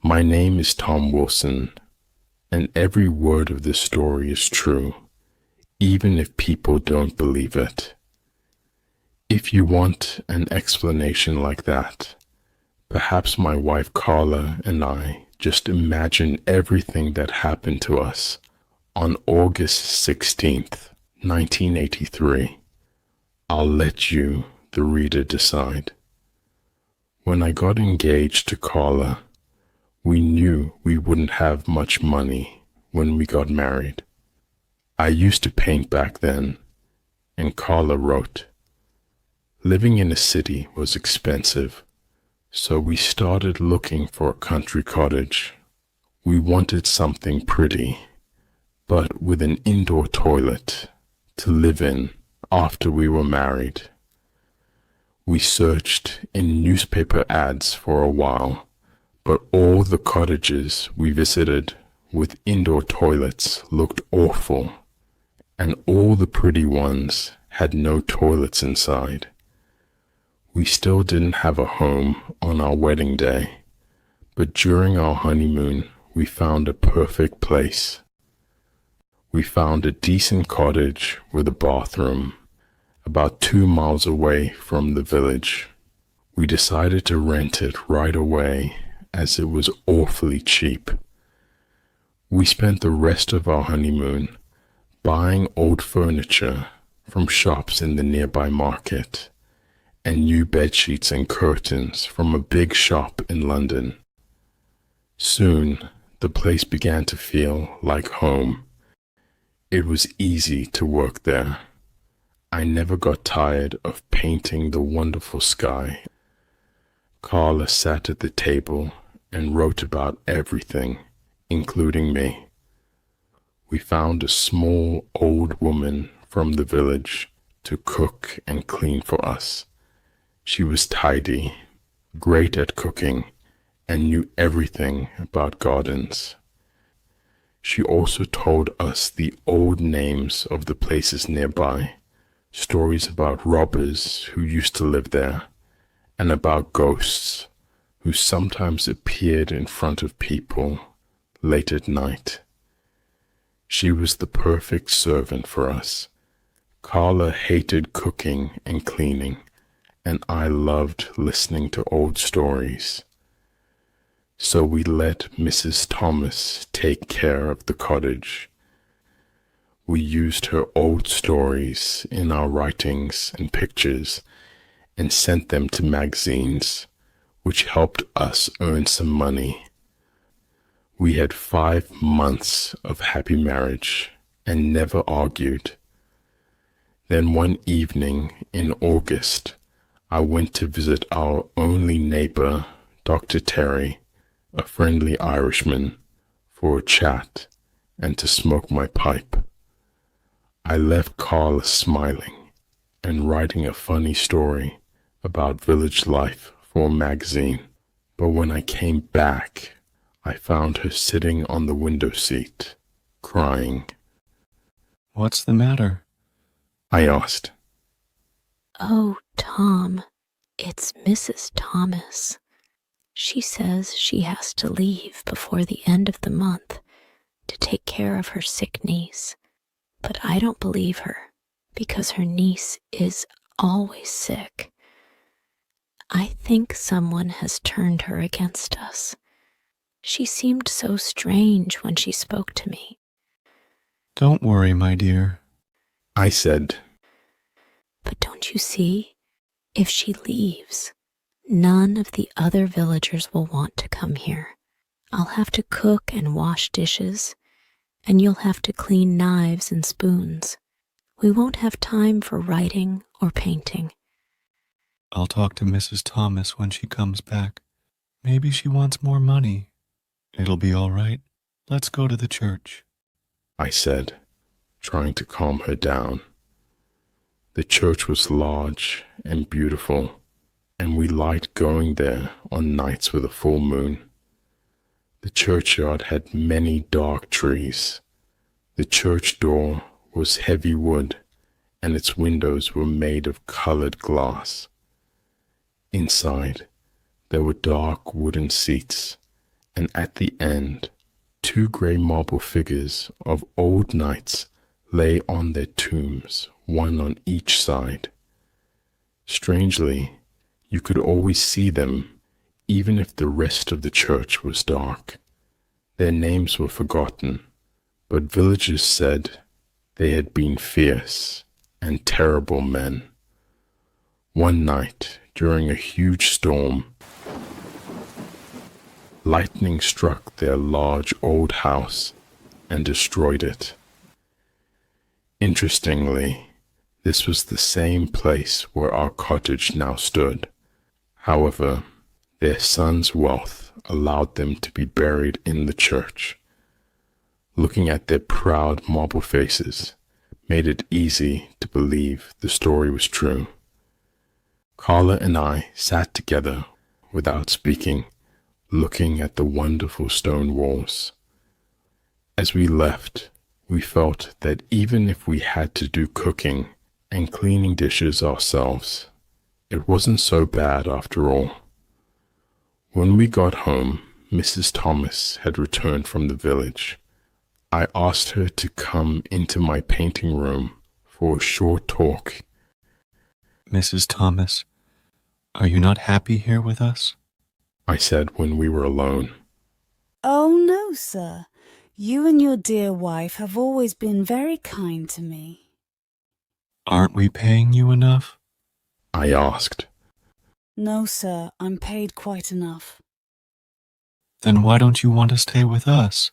My name is Tom Wilson, and every word of this story is true, even if people don't believe it. If you want an explanation like that, perhaps my wife Carla and I just imagine everything that happened to us on August 16th, 1983. I'll let you, the reader, decide. When I got engaged to Carla, we knew we wouldn't have much money when we got married. I used to paint back then, and Carla wrote. Living in a city was expensive, so we started looking for a country cottage. We wanted something pretty, but with an indoor toilet to live in after we were married. We searched in newspaper ads for a while, but all the cottages we visited with indoor toilets looked awful, and all the pretty ones had no toilets inside. We still didn't have a home on our wedding day, but during our honeymoon, we found a perfect place. We found a decent cottage with a bathroom, about 2 miles away from the village. We decided to rent it right away as it was awfully cheap. We spent the rest of our honeymoon buying old furniture from shops in the nearby market and new bedsheets and curtains from a big shop in London. Soon, the place began to feel like home. It was easy to work there. I never got tired of painting the wonderful sky. Carla sat at the table and wrote about everything, including me. We found a small old woman from the village to cook and clean for us. She was tidy, great at cooking, and knew everything about gardens. She also told us the old names of the places nearby, stories about robbers who used to live there, and about ghosts who sometimes appeared in front of people late at night. She was the perfect servant for us. Carla hated cooking and cleaning, and I loved listening to old stories. So we let Mrs. Thomas take care of the cottage. We used her old stories in our writings and pictures and sent them to magazines, which helped us earn some money. We had 5 months of happy marriage and never argued. Then one evening in August, I went to visit our only neighbor, Dr. Terry, a friendly Irishman, for a chat and to smoke my pipe. I left Carla smiling and writing a funny story about village life for a magazine, but when I came back, I found her sitting on the window seat, crying. "What's the matter?" I asked. "Oh, Tom, it's Mrs. Thomas. She says she has to leave before the end of the month to take care of her sick niece, but I don't believe her because her niece is always sick. I think someone has turned her against us. She seemed so strange when she spoke to me." "Don't worry, my dear," I said. "But don't you see? If she leaves, none of the other villagers will want to come here. I'll have to cook and wash dishes, and you'll have to clean knives and spoons. We won't have time for writing or painting." "I'll talk to Mrs. Thomas when she comes back. Maybe she wants more money. It'll be all right. Let's go to the church," I said, trying to calm her down. The church was large and beautiful, and we liked going there on nights with a full moon. The churchyard had many dark trees. The church door was heavy wood, and its windows were made of colored glass. Inside, there were dark wooden seats and at the end, two grey marble figures of old knights lay on their tombs, one on each side. Strangely, you could always see them, even if the rest of the church was dark. Their names were forgotten, but villagers said they had been fierce and terrible men. One night, during a huge storm, lightning struck their large old house and destroyed it. Interestingly, this was the same place where our cottage now stood. However, their son's wealth allowed them to be buried in the church. Looking at their proud marble faces made it easy to believe the story was true. Carla and I sat together without speaking, looking at the wonderful stone walls. As we left, we felt that even if we had to do cooking and cleaning dishes ourselves, it wasn't so bad after all. When we got home, Mrs. Thomas had returned from the village. I asked her to come into my painting room for a short talk. Mrs. Thomas, are you not happy here with us? I said when we were alone. Oh, no, sir. You and your dear wife have always been very kind to me. Aren't we paying you enough? I asked. No, sir, I'm paid quite enough. Then why don't you want to stay with us?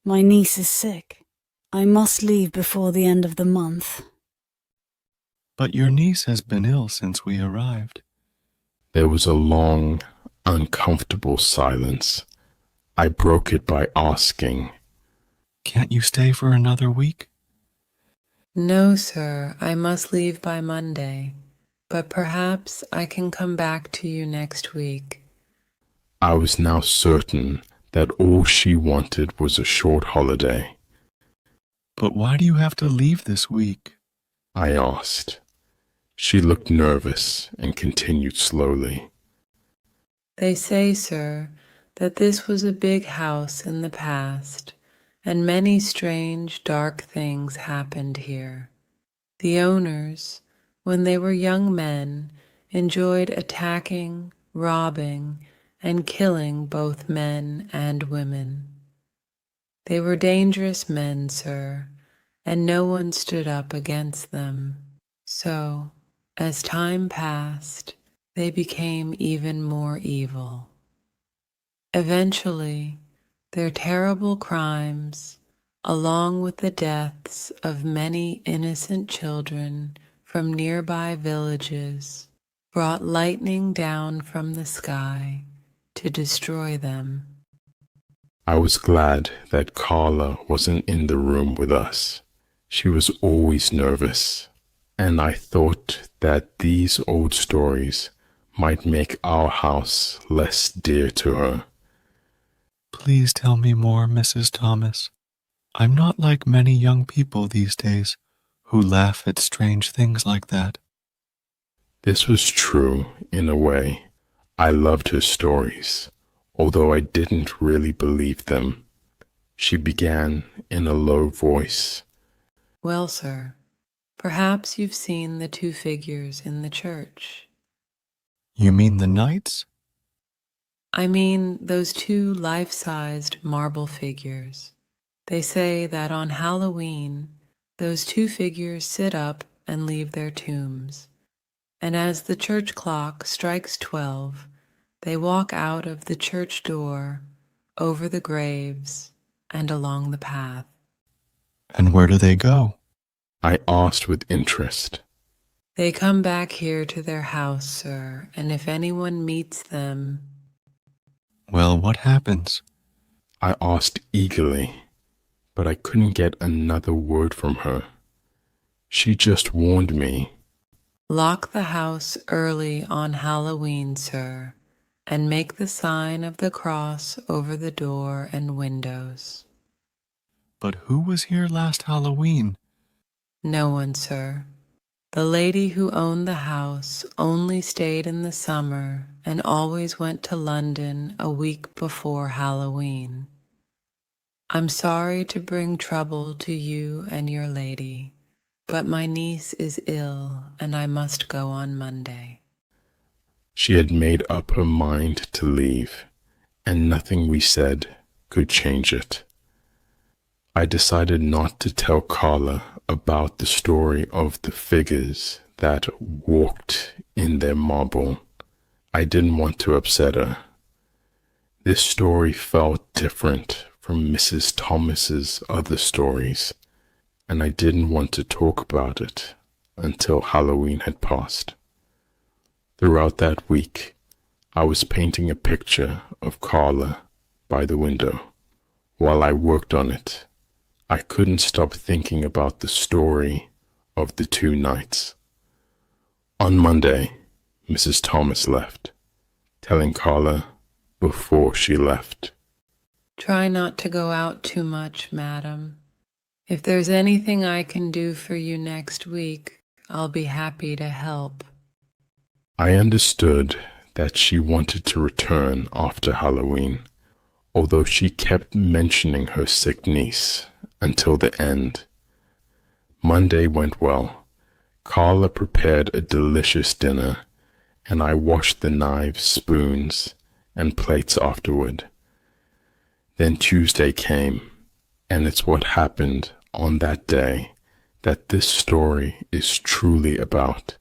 My niece is sick. I must leave before the end of the month. But your niece has been ill since we arrived. There was a long, uncomfortable silence. I broke it by asking, Can't you stay for another week? No, sir, I must leave by Monday, but perhaps I can come back to you next week. I was now certain that all she wanted was a short holiday. But why do you have to leave this week? I asked. She looked nervous and continued slowly. They say, sir, that this was a big house in the past, and many strange, dark things happened here. The owners, when they were young men, enjoyed attacking, robbing, and killing both men and women. They were dangerous men, sir, and no one stood up against them. So, as time passed, they became even more evil. Eventually, their terrible crimes, along with the deaths of many innocent children from nearby villages, brought lightning down from the sky to destroy them. I was glad that Carla wasn't in the room with us. She was always nervous, and I thought that these old stories might make our house less dear to her. Please tell me more, Mrs. Thomas. I'm not like many young people these days who laugh at strange things like that. This was true in a way. I loved her stories, although I didn't really believe them. She began in a low voice. Well, sir, perhaps you've seen the two figures in the church. You mean the knights? I mean those two life-sized marble figures. They say that on Halloween, those two figures sit up and leave their tombs, and as the church clock strikes 12, they walk out of the church door, over the graves, and along the path. And where do they go? I asked with interest. They come back here to their house, sir, and if anyone meets them... Well, what happens? I asked eagerly, but I couldn't get another word from her. She just warned me. Lock the house early on Halloween, sir, and make the sign of the cross over the door and windows. But who was here last Halloween? No one, sir. The lady who owned the house only stayed in the summer and always went to London a week before Halloween. I'm sorry to bring trouble to you and your lady, but my niece is ill and I must go on Monday. She had made up her mind to leave, and nothing we said could change it. I decided not to tell Carla about the story of the figures that walked in their marble. I didn't want to upset her. This story felt different from Mrs. Thomas's other stories, and I didn't want to talk about it until Halloween had passed. Throughout that week, I was painting a picture of Carla by the window. While I worked on it, I couldn't stop thinking about the story of the two nights. On Monday, Mrs. Thomas left, telling Carla before she left, Try not to go out too much, madam. If there's anything I can do for you next week, I'll be happy to help. I understood that she wanted to return after Halloween, although she kept mentioning her sick niece until the end. Monday went well. Carla prepared a delicious dinner, and I washed the knives, spoons, and plates afterward. Then Tuesday came, and it's what happened on that day that this story is truly about.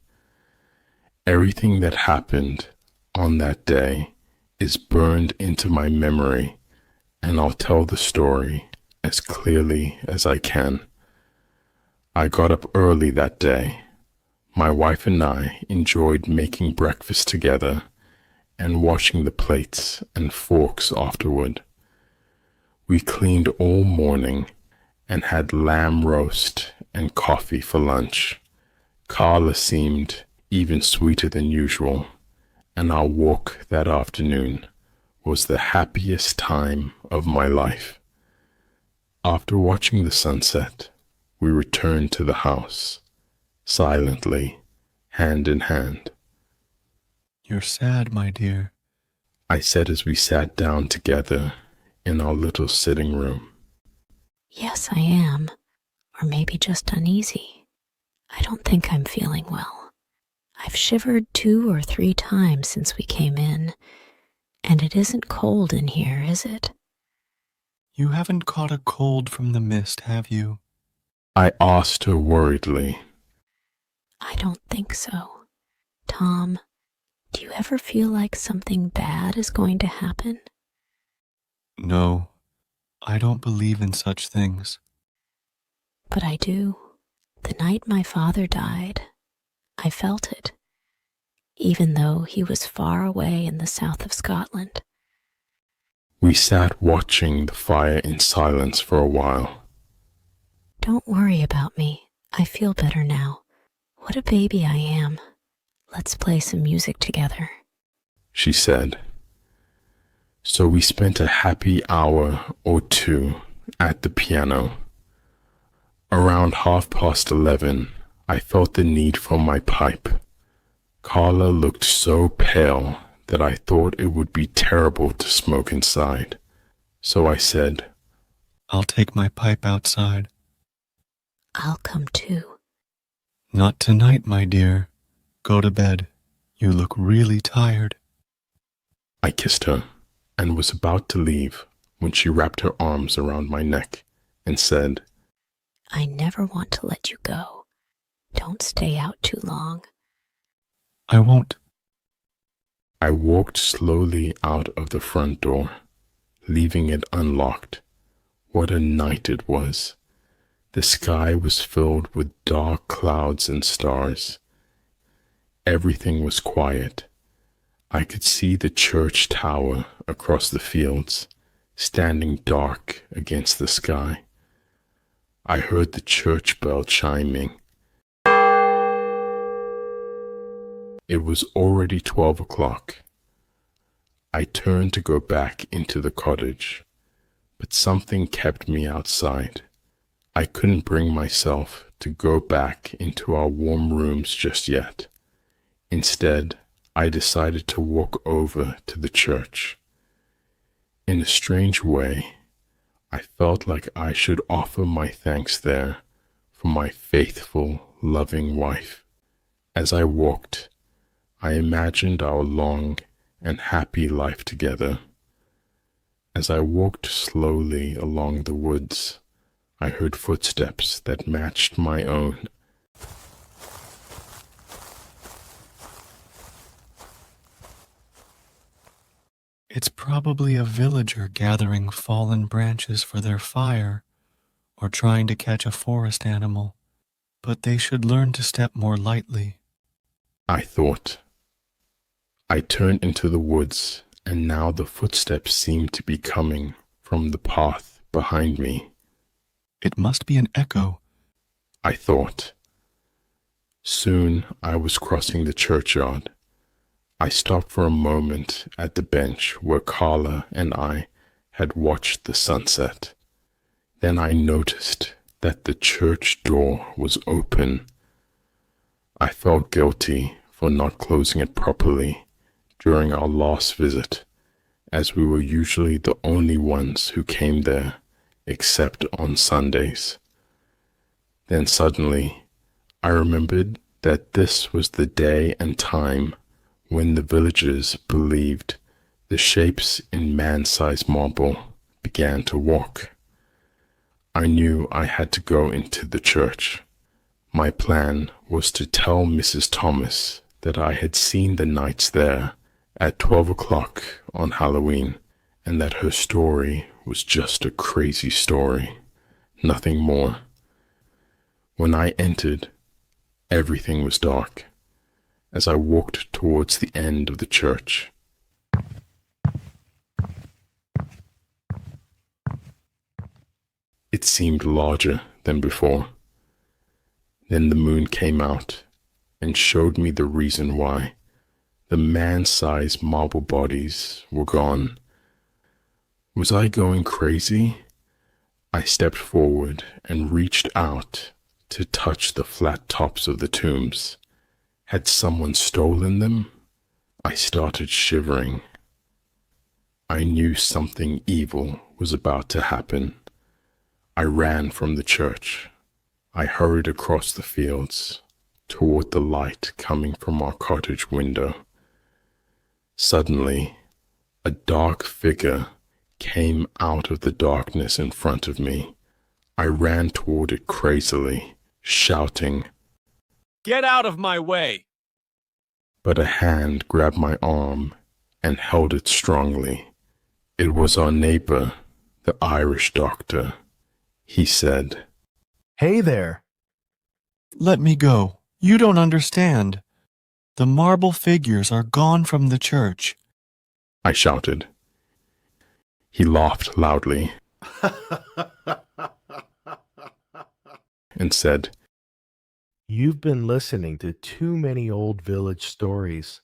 Everything that happened on that day is burned into my memory, and I'll tell the story as clearly as I can. I got up early that day. My wife and I enjoyed making breakfast together and washing the plates and forks afterward. We cleaned all morning and had lamb roast and coffee for lunch. Carla seemed even sweeter than usual, and our walk that afternoon was the happiest time of my life. After watching the sunset, we returned to the house, silently, hand in hand. You're sad, my dear. I said as we sat down together in our little sitting room. Yes, I am. Or maybe just uneasy. I don't think I'm feeling well. I've shivered 2 or 3 times since we came in, and it isn't cold in here, is it? You haven't caught a cold from the mist, have you? I asked her worriedly. I don't think so. Tom, do you ever feel like something bad is going to happen? No, I don't believe in such things. But I do. The night my father died, I felt it, even though he was far away in the south of Scotland. We sat watching the fire in silence for a while. Don't worry about me. I feel better now. What a baby I am. Let's play some music together, she said. So we spent a happy hour or 2 at the piano. Around 11:30, I felt the need for my pipe. Carla looked so pale that I thought it would be terrible to smoke inside. So I said, I'll take my pipe outside. I'll come too. Not tonight, my dear. Go to bed. You look really tired. I kissed her and was about to leave when she wrapped her arms around my neck and said, I never want to let you go. Don't stay out too long. I won't. I walked slowly out of the front door, leaving it unlocked. What a night it was. The sky was filled with dark clouds and stars. Everything was quiet. I could see the church tower across the fields, standing dark against the sky. I heard the church bell chiming. It was already 12 o'clock. I turned to go back into the cottage, but something kept me outside. I couldn't bring myself to go back into our warm rooms just yet. Instead, I decided to walk over to the church. In a strange way, I felt like I should offer my thanks there for my faithful, loving wife. As I walked, I imagined our long and happy life together. As I walked slowly along the woods, I heard footsteps that matched my own. It's probably a villager gathering fallen branches for their fire or trying to catch a forest animal, but they should learn to step more lightly. I thought. I turned into the woods, and now the footsteps seemed to be coming from the path behind me. It must be an echo. I thought. Soon I was crossing the churchyard. I stopped for a moment at the bench where Carla and I had watched the sunset. Then I noticed that the church door was open. I felt guilty for not closing it properly during our last visit, as we were usually the only ones who came there, except on Sundays. Then suddenly, I remembered that this was the day and time when the villagers believed the shapes in man-sized marble began to walk. I knew I had to go into the church. My plan was to tell Mrs. Thomas that I had seen the knights there at 12 o'clock on Halloween, and that her story was just a crazy story, nothing more. When I entered, everything was dark. As I walked towards the end of the church, it seemed larger than before. Then the moon came out and showed me the reason why. The man-sized marble bodies were gone. Was I going crazy? I stepped forward and reached out to touch the flat tops of the tombs. Had someone stolen them? I started shivering. I knew something evil was about to happen. I ran from the church. I hurried across the fields toward the light coming from our cottage window. Suddenly, a dark figure came out of the darkness in front of me. I ran toward it crazily, shouting, "Get out of my way!" But a hand grabbed my arm and held it strongly. It was our neighbor, the Irish doctor. He said, "Hey there." Let me go. You don't understand. The marble figures are gone from the church. I shouted. He laughed loudly and said, You've been listening to too many old village stories.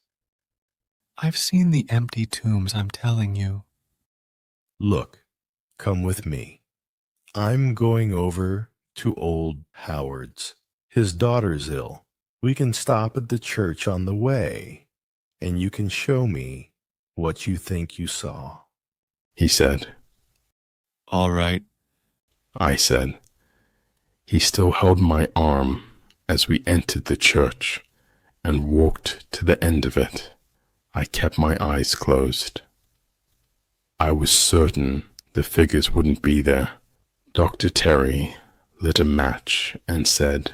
I've seen the empty tombs, I'm telling you. Look, come with me. I'm going over to old Howard's. His daughter's ill. We can stop at the church on the way, and you can show me what you think you saw. he said. All right. I said. He still held my arm as we entered the church and walked to the end of it. I kept my eyes closed. I was certain the figures wouldn't be there. Dr. Terry lit a match and said,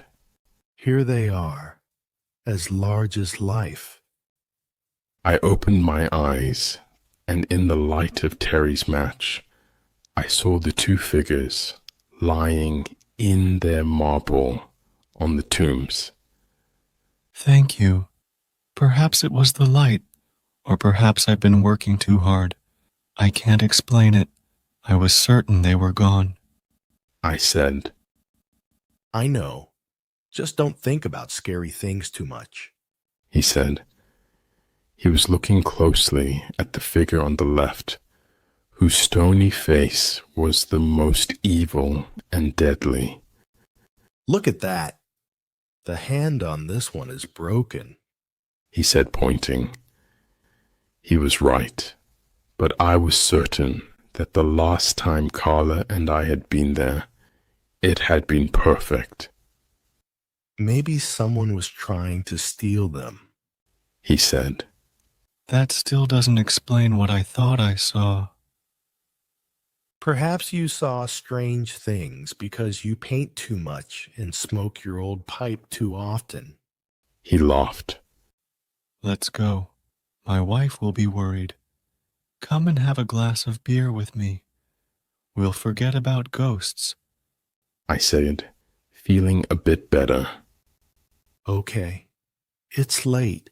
Here they are, as large as life. I opened my eyes, and in the light of Terry's match, I saw the two figures lying in their marble on the tombs. Thank you. Perhaps it was the light, or perhaps I've been working too hard. I can't explain it. I was certain they were gone. I said, I know. Just don't think about scary things too much. he said. He was looking closely at the figure on the left, whose stony face was the most evil and deadly. Look at that. The hand on this one is broken. he said, pointing. He was right, but I was certain that the last time Carla and I had been there, it had been perfect, Maybe someone was trying to steal them. he said. That still doesn't explain what I thought I saw. Perhaps you saw strange things because you paint too much and smoke your old pipe too often. He laughed. Let's go. My wife will be worried. Come and have a glass of beer with me. We'll forget about ghosts. I said, feeling a bit better. Okay. It's late.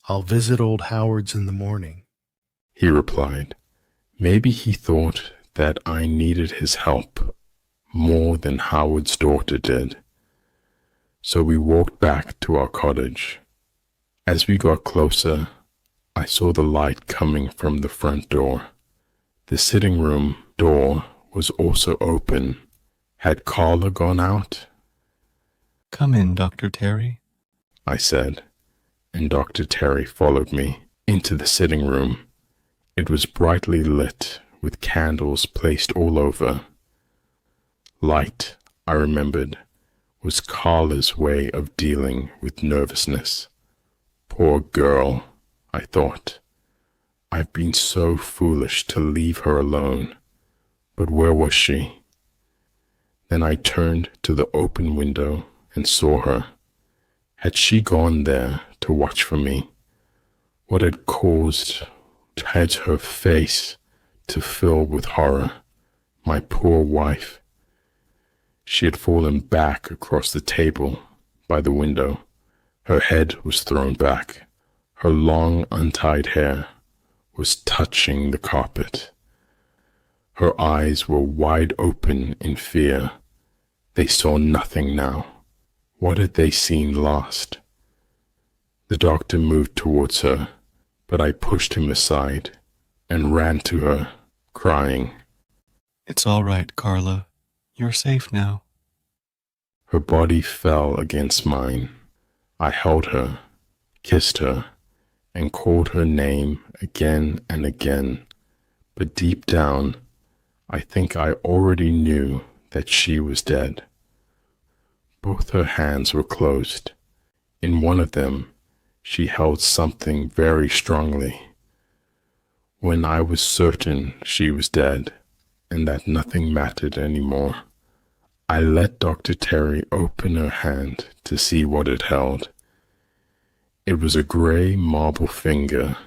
I'll visit old Howard's in the morning. He replied. Maybe he thought that I needed his help more than Howard's daughter did. So we walked back to our cottage. As we got closer, I saw the light coming from the front door. The sitting room door was also open. Had Carla gone out? Come in, Dr. Terry. I said, and Dr. Terry followed me into the sitting room. It was brightly lit with candles placed all over. Light, I remembered, was Carla's way of dealing with nervousness. Poor girl, I thought. I've been so foolish to leave her alone. But where was she? Then I turned to the open window and saw her. Had she gone there to watch for me? What had caused her face to fill with horror? My poor wife. She had fallen back across the table by the window. Her head was thrown back. Her long, untied hair was touching the carpet. Her eyes were wide open in fear. They saw nothing now. What had they seen last? The doctor moved towards her, but I pushed him aside and ran to her, crying. It's all right, Carla. You're safe now. Her body fell against mine. I held her, kissed her, and called her name again and again, but deep down, I think I already knew that she was dead. Both her hands were closed. In one of them, she held something very strongly. When I was certain she was dead and that nothing mattered anymore, I let Dr. Terry open her hand to see what it held. It was a gray marble finger